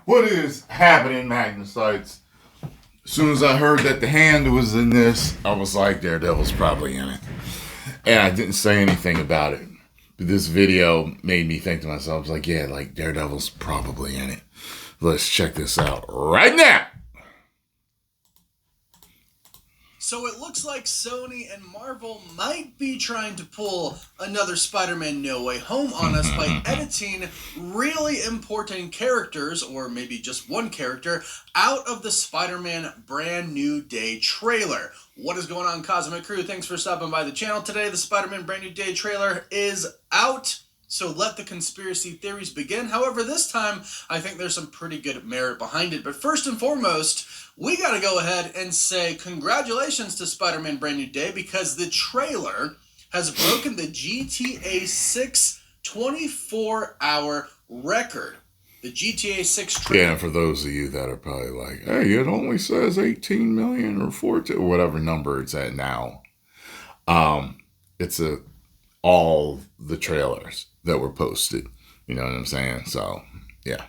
What is happening, Magnus? As soon as I heard that the hand was in this, I was like, Daredevil's probably in it. And I didn't say anything about it. But this video made me think to myself, I was like, yeah, like Daredevil's probably in it. Let's check this out right now. So it looks like Sony and Marvel might be trying to pull another Spider-Man No Way Home on us by editing really important characters, or maybe just one character, out of the Spider-Man Brand New Day trailer. What is going on, Cosmic Crew? Thanks for stopping by the channel today. The Spider-Man Brand New Day trailer is out. So let the conspiracy theories begin. However, this time, I think there's some pretty good merit behind it. But first and foremost, we got to go ahead and say congratulations to Spider-Man Brand New Day, because the trailer has broken the GTA 6 24-hour record. The GTA 6 trailer. Yeah, and for those of you that are probably like, hey, it only says 18 million or 14, or whatever number it's at now. It's all the trailers that were posted. You know what I'm saying? So, yeah.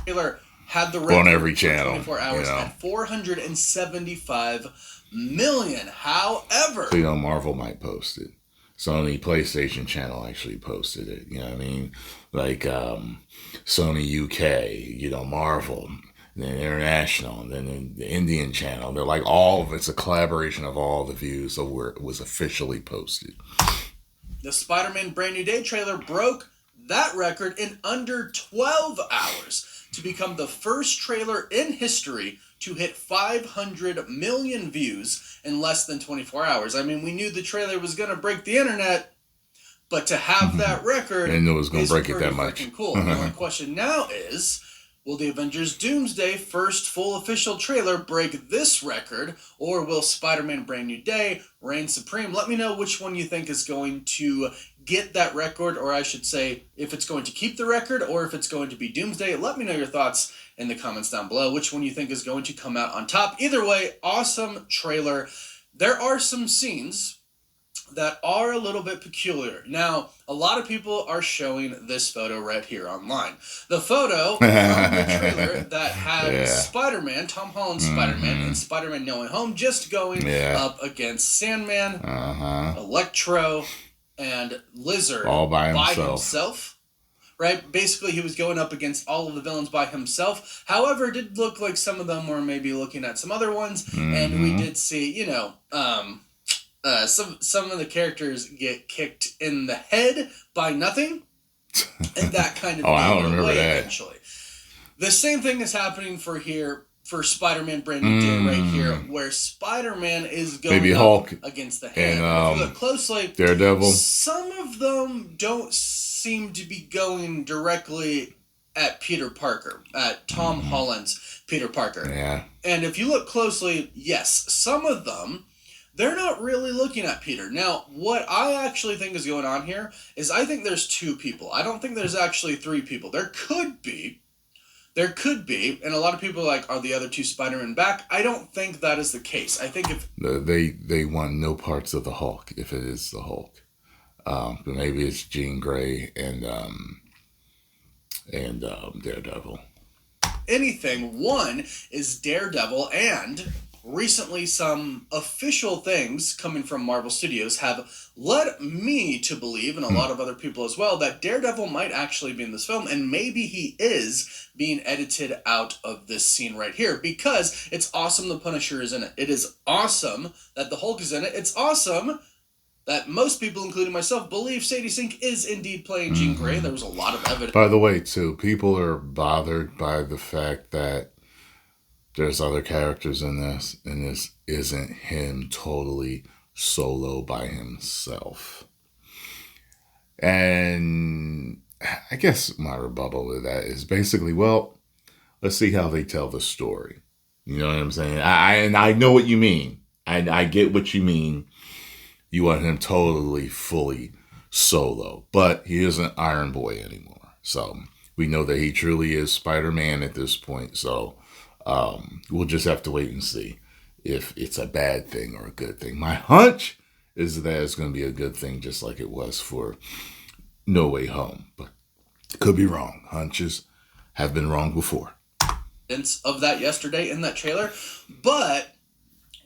Trailer had the record on every channel, 24 hours at 475 million. However, so, Marvel might post it. Sony PlayStation channel actually posted it. You know what I mean? Like Sony UK, Marvel, and then International, and then the Indian channel. They're like it's a collaboration of all the views of where it was officially posted. The Spider-Man Brand New Day trailer broke that record in under 12 hours to become the first trailer in history to hit 500 million views in less than 24 hours. I mean, we knew the trailer was going to break the internet, but to have that record I knew it was going to break it that much. Cool. The only question now is, will the Avengers Doomsday first full official trailer break this record, or will Spider-Man Brand New Day reign supreme? Let me know which one you think is going to get that record, or I should say, if it's going to keep the record, or if it's going to be Doomsday. Let me know your thoughts in the comments down below, which one you think is going to come out on top. Either way, awesome trailer. There are some scenes that are a little bit peculiar. Now, a lot of people are showing this photo right here online. The photo from the trailer that had Spider-Man, Tom Holland's Spider-Man, and Spider-Man No Way Home just going up against Sandman, Electro, and Lizard all by himself. Right? Basically, he was going up against all of the villains by himself. However, it did look like some of them were maybe looking at some other ones, and we did see, some of the characters get kicked in the head by nothing, and that kind of I don't remember that. Eventually. The same thing is happening for Spider-Man Brand New Day right here, where Spider-Man is going Hulk against the hand. And, if you look closely, Daredevil. Some of them don't seem to be going directly at Peter Parker, at Tom Holland's Peter Parker. Yeah. And if you look closely, yes, some of them, they're not really looking at Peter. Now, what I actually think is going on here is I think there's two people. I don't think there's actually three people. There could be, and a lot of people are like, are the other two Spider-Man back? I don't think that is the case. I think if they want no parts of the Hulk, if it is the Hulk. But maybe it's Jean Grey and Daredevil. Anything, one is Daredevil, and recently some official things coming from Marvel Studios have led me to believe, and a lot of other people as well, that Daredevil might actually be in this film, and maybe he is being edited out of this scene right here, because it's awesome the Punisher is in it. It is awesome that the Hulk is in it. It's awesome that most people, including myself, believe Sadie Sink is indeed playing Jean Grey. There was a lot of evidence. By the way, too, people are bothered by the fact that there's other characters in this, and this isn't him totally solo by himself. And I guess my rebuttal to that is basically, well, let's see how they tell the story. You know what I'm saying? I know what you mean. I get what you mean. You want him totally, fully solo. But he isn't Iron Boy anymore. So we know that he truly is Spider-Man at this point. So we'll just have to wait and see if it's a bad thing or a good thing. My hunch is that it's going to be a good thing, just like it was for No Way Home. But could be wrong. Hunches have been wrong before. of that yesterday in that trailer. But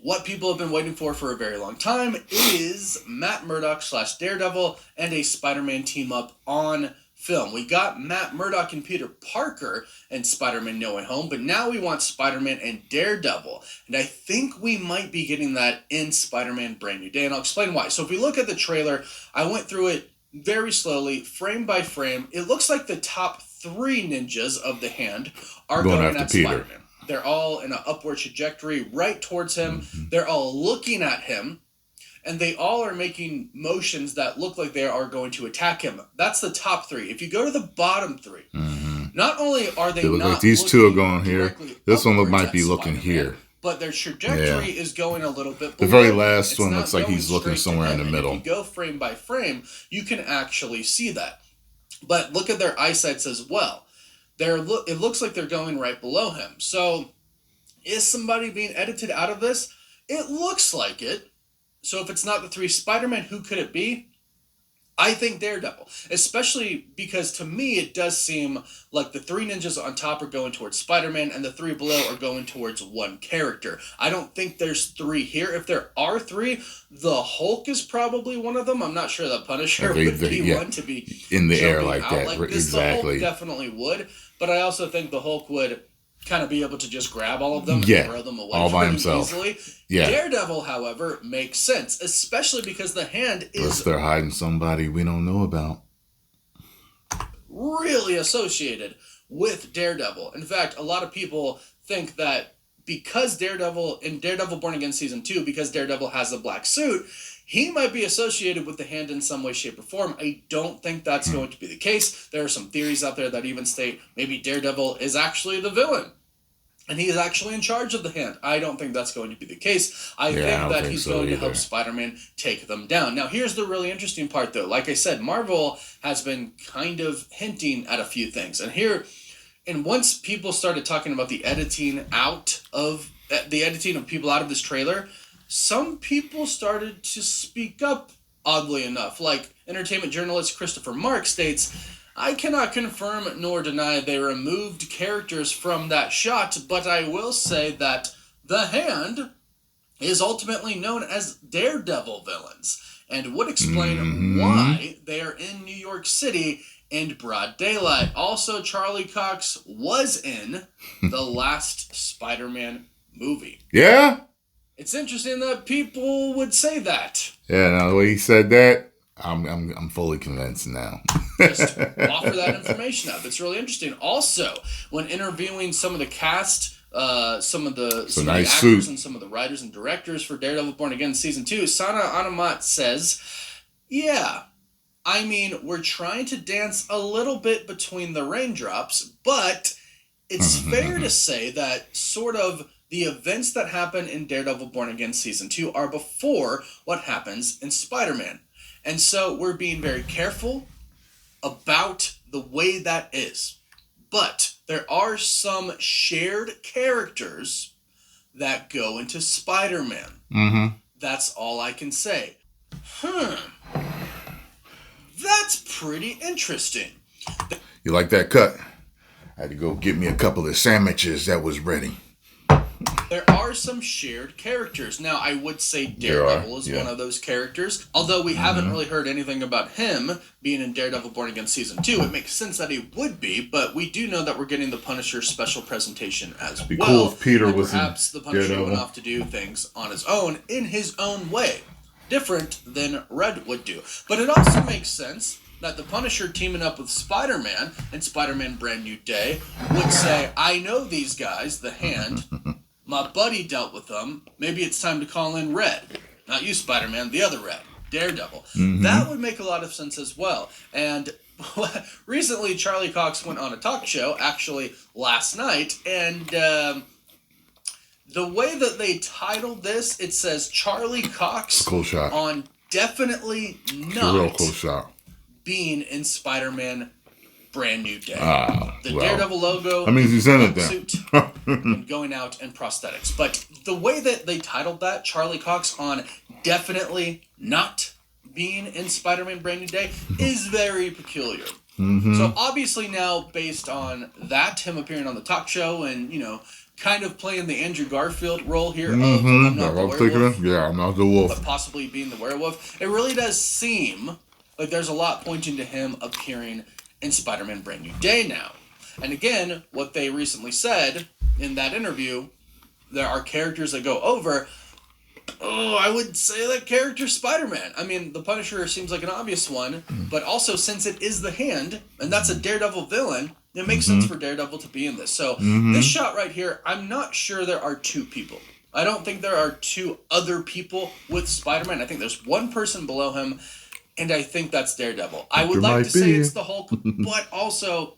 what people have been waiting for a very long time is Matt Murdock / Daredevil and a Spider-Man team up on film. We got Matt Murdock and Peter Parker in Spider-Man No Way Home, but now we want Spider-Man and Daredevil. And I think we might be getting that in Spider-Man Brand New Day, and I'll explain why. So if we look at the trailer, I went through it very slowly, frame by frame. It looks like the top 3 ninjas of the Hand are going at Spider-Man. They're all in an upward trajectory right towards him. Mm-hmm. They're all looking at him. And they all are making motions that look like they are going to attack him. That's the top 3. If you go to the bottom 3, not only are they not like these 2 are going here. This one might be looking here. But their trajectory is going a little bit below. The very last one looks like he's looking somewhere in the middle. If you go frame by frame, you can actually see that. But look at their eyesights as well. It looks like they're going right below him. So is somebody being edited out of this? It looks like it. So if it's not the 3 Spider-Men, who could it be? I think Daredevil. Especially because to me it does seem like the 3 ninjas on top are going towards Spider-Man and the 3 below are going towards one character. I don't think there's 3 here. If there are 3, the Hulk is probably one of them. I'm not sure the Punisher would be one to be in the air like that. Like this. Exactly. The Hulk definitely would. But I also think the Hulk would kind of be able to just grab all of them and throw them away all by himself. Easily. Yeah. Daredevil, however, makes sense, especially because the Hand is... Unless they're hiding somebody we don't know about. Really associated with Daredevil. In fact, a lot of people think that because Daredevil, in Daredevil Born Again Season 2, because Daredevil has a black suit, he might be associated with the Hand in some way, shape, or form. I don't think that's going to be the case. There are some theories out there that even state maybe Daredevil is actually the villain. And he is actually in charge of the Hand. I don't think that's going to be the case. I think that he's going to help Spider-Man take them down. Now, here's the really interesting part, though. Like I said, Marvel has been kind of hinting at a few things. And once people started talking about the editing of people out of this trailer, some people started to speak up, oddly enough. Like entertainment journalist Christopher Mark states, I cannot confirm nor deny they removed characters from that shot, but I will say that the Hand is ultimately known as Daredevil villains, and would explain why they are in New York City in broad daylight. Also, Charlie Cox was in the last Spider-Man movie. Yeah? It's interesting that people would say that. Yeah, now the way he said that, I'm fully convinced now. Just offer that information up. It's really interesting. Also, when interviewing some of the cast, some of the actors and some of the writers and directors for Daredevil Born Again Season 2, Sana Anamat says, yeah, I mean, we're trying to dance a little bit between the raindrops, but it's fair to say that sort of the events that happen in Daredevil Born Again Season 2 are before what happens in Spider-Man. And so we're being very careful about the way that is. But there are some shared characters that go into Spider-Man. That's all I can say. That's pretty interesting. You like that cut? I had to go get me a couple of sandwiches that was ready. There are some shared characters. Now, I would say Daredevil is one of those characters. Although we haven't really heard anything about him being in Daredevil Born Again Season 2. It makes sense that he would be, but we do know that we're getting the Punisher special presentation as well. It'd be cool if Peter was perhaps the Punisher went off to do things on his own, in his own way. Different than Red would do. But it also makes sense that the Punisher teaming up with Spider-Man in Spider-Man Brand New Day would say, I know these guys, the Hand. My buddy dealt with them. Maybe it's time to call in Red. Not you, Spider-Man, the other Red. Daredevil. That would make a lot of sense as well. And recently, Charlie Cox went on a talk show, actually last night, and the way that they titled this, it says Charlie Cox cool shot. On definitely not being in Spider-Man Brand New Day. Daredevil logo, that means he's in it then. Suit, and going out in prosthetics. But the way that they titled that, Charlie Cox on definitely not being in Spider-Man Brand New Day, is very peculiar. So obviously now, based on that, him appearing on the talk show and, kind of playing the Andrew Garfield role here of I'm not the werewolf, Yeah, I'm not the wolf. but possibly being the werewolf, it really does seem like there's a lot pointing to him appearing in Spider-Man Brand New Day now. And again, what they recently said in that interview, there are characters that go over. I would say that character Spider-Man. I mean, the Punisher seems like an obvious one, but also since it is the Hand, and that's a Daredevil villain, it makes sense for Daredevil to be in this. So this shot right here, I'm not sure there are two people. I don't think there are two other people with Spider-Man. I think there's one person below him, and I think that's Daredevil. I would like to say it's the Hulk, but also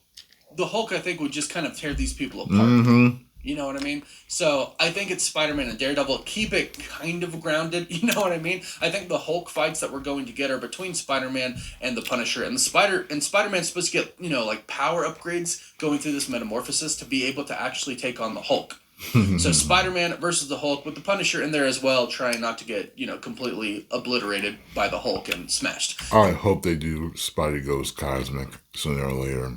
the Hulk, I think, would just kind of tear these people apart. You know what I mean? So I think it's Spider-Man and Daredevil. Keep it kind of grounded. You know what I mean? I think the Hulk fights that we're going to get are between Spider-Man and the Punisher. And Spider-Man's supposed to get, like power upgrades going through this metamorphosis to be able to actually take on the Hulk. So Spider-Man versus the Hulk with the Punisher in there as well, trying not to get, completely obliterated by the Hulk and smashed. I hope they do Spidey Goes Cosmic sooner or later.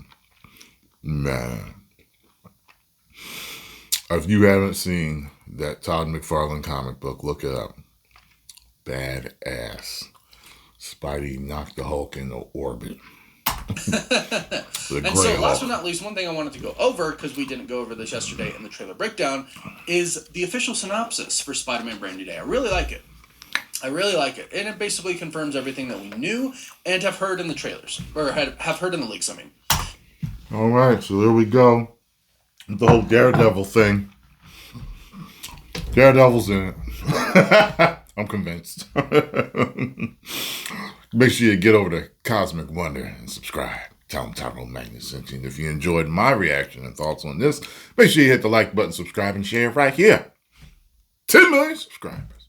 Man. If you haven't seen that Todd McFarlane comic book, look it up. Badass. Spidey knocked the Hulk into orbit. And so, last but not least, one thing I wanted to go over, because we didn't go over this yesterday in the trailer breakdown, is the official synopsis for Spider-Man Brand New Day. I really like it. And it basically confirms everything that we knew and have heard in the trailers. Or have heard in the leaks, I mean. All right, so there we go. The whole Daredevil thing. Daredevil's in it. I'm convinced. Make sure you get over to Cosmic Wonder and subscribe. Tell them Tyrone Magnus sent you. And if you enjoyed my reaction and thoughts on this, make sure you hit the like button, subscribe, and share right here. 10 million subscribers.